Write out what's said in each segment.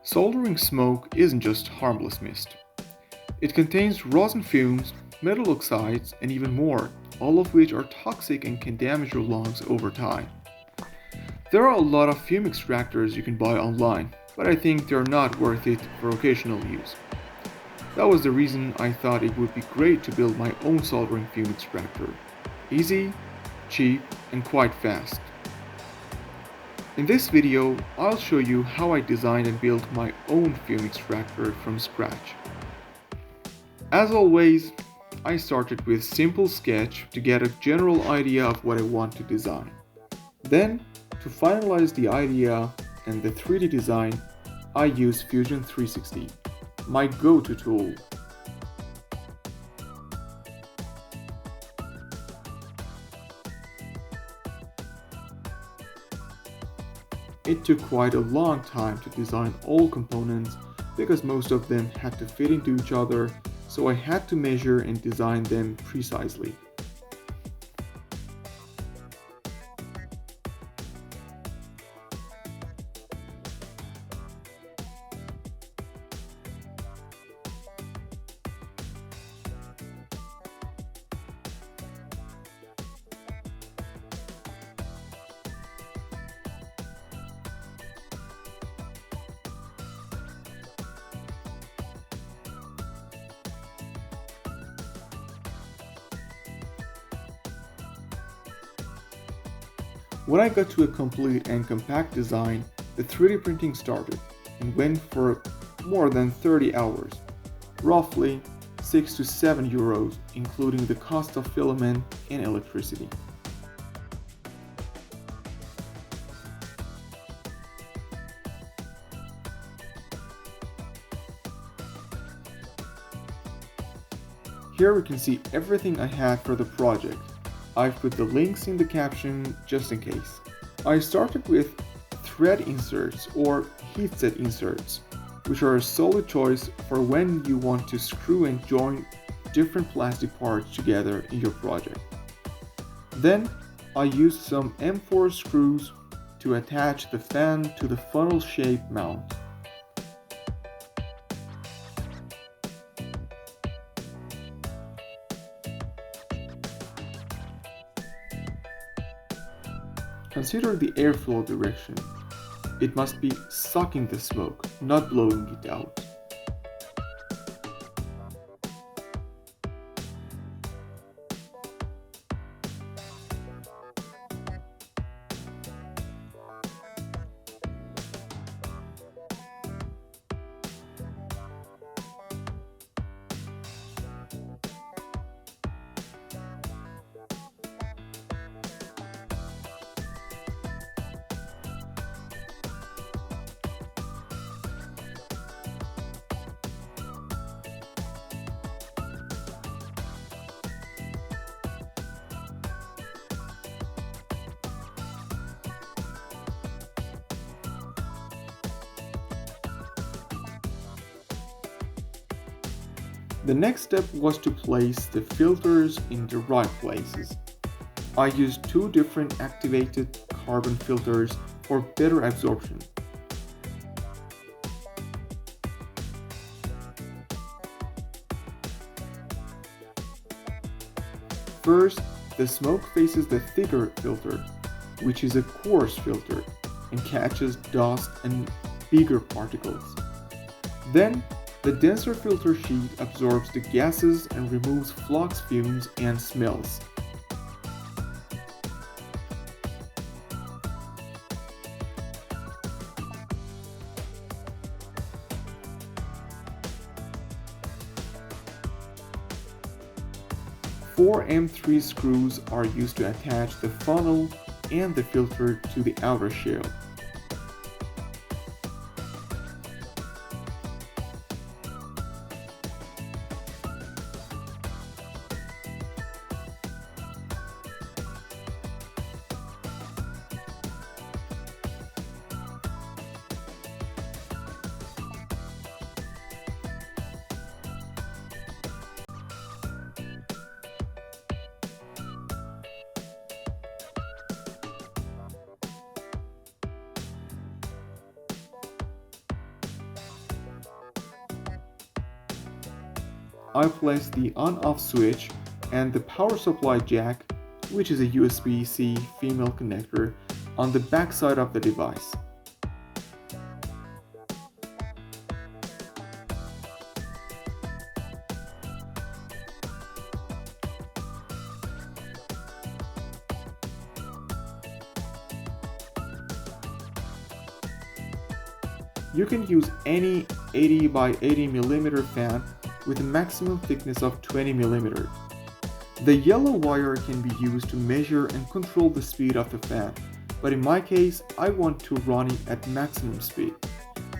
Soldering smoke isn't just harmless mist. It contains rosin fumes, metal oxides, and even more, all of which are toxic and can damage your lungs over time. There are a lot of fume extractors you can buy online, but I think they're not worth it for occasional use. That was the reason I thought it would be great to build my own soldering fume extractor. Easy, cheap, and quite fast. In this video, I'll show you how I designed and built my own fume extractor from scratch. As always, I started with simple sketch to get a general idea of what I want to design. Then, to finalize the idea and the 3D design, I use Fusion 360, my go-to tool. It took quite a long time to design all components because most of them had to fit into each other, so I had to measure and design them precisely. When I got to a complete and compact design, the 3D printing started and went for more than 30 hours, roughly 6 to 7 euros, including the cost of filament and electricity. Here we can see everything I had for the project. I've put the links in the caption just in case. I started with thread inserts or heatset inserts, which are a solid choice for when you want to screw and join different plastic parts together in your project. Then I used some M4 screws to attach the fan to the funnel-shaped mount. Consider the airflow direction. It must be sucking the smoke, not blowing it out. The next step was to place the filters in the right places. I used two different activated carbon filters for better absorption. First, the smoke faces the thicker filter, which is a coarse filter and catches dust and bigger particles. Then, the denser filter sheet absorbs the gases and removes flux fumes and smells. Four M3 screws are used to attach the funnel and the filter to the outer shell. I place the on-off switch and the power supply jack, which is a USB-C female connector, on the back side of the device. You can use any 80 by 80 mm fan with a maximum thickness of 20 mm. The yellow wire can be used to measure and control the speed of the fan, but in my case I want to run it at maximum speed.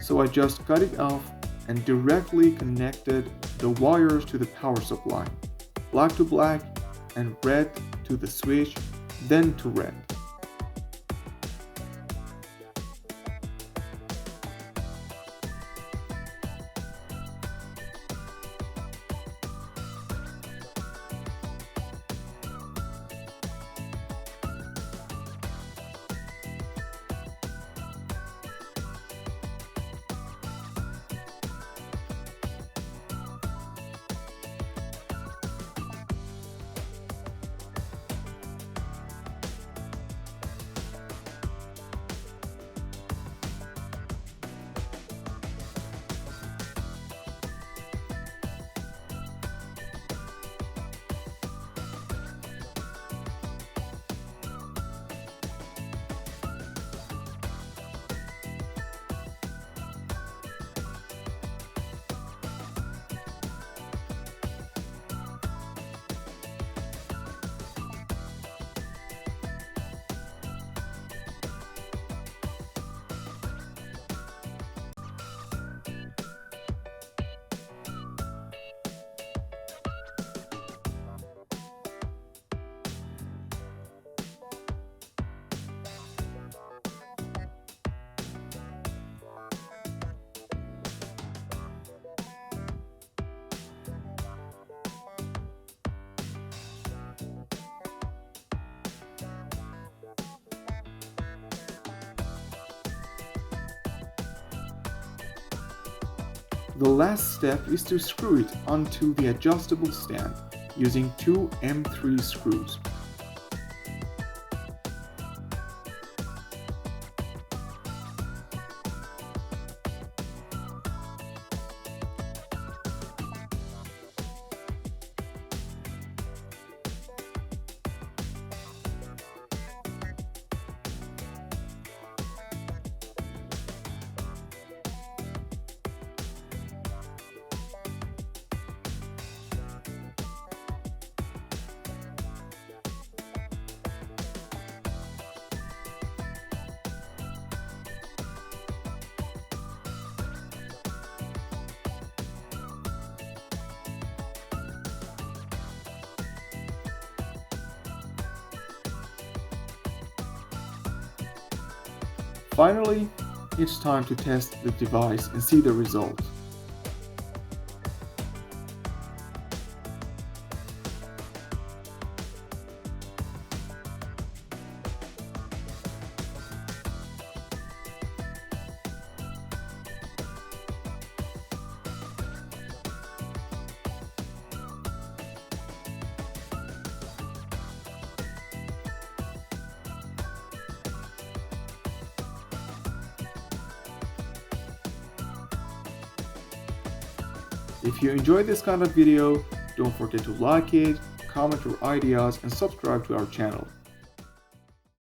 So I just cut it off and directly connected the wires to the power supply, black to black and red to the switch, then to red. The last step is to screw it onto the adjustable stand using two M3 screws. Finally, it's time to test the device and see the result. If you enjoyed this kind of video, don't forget to like it, comment your ideas, and subscribe to our channel.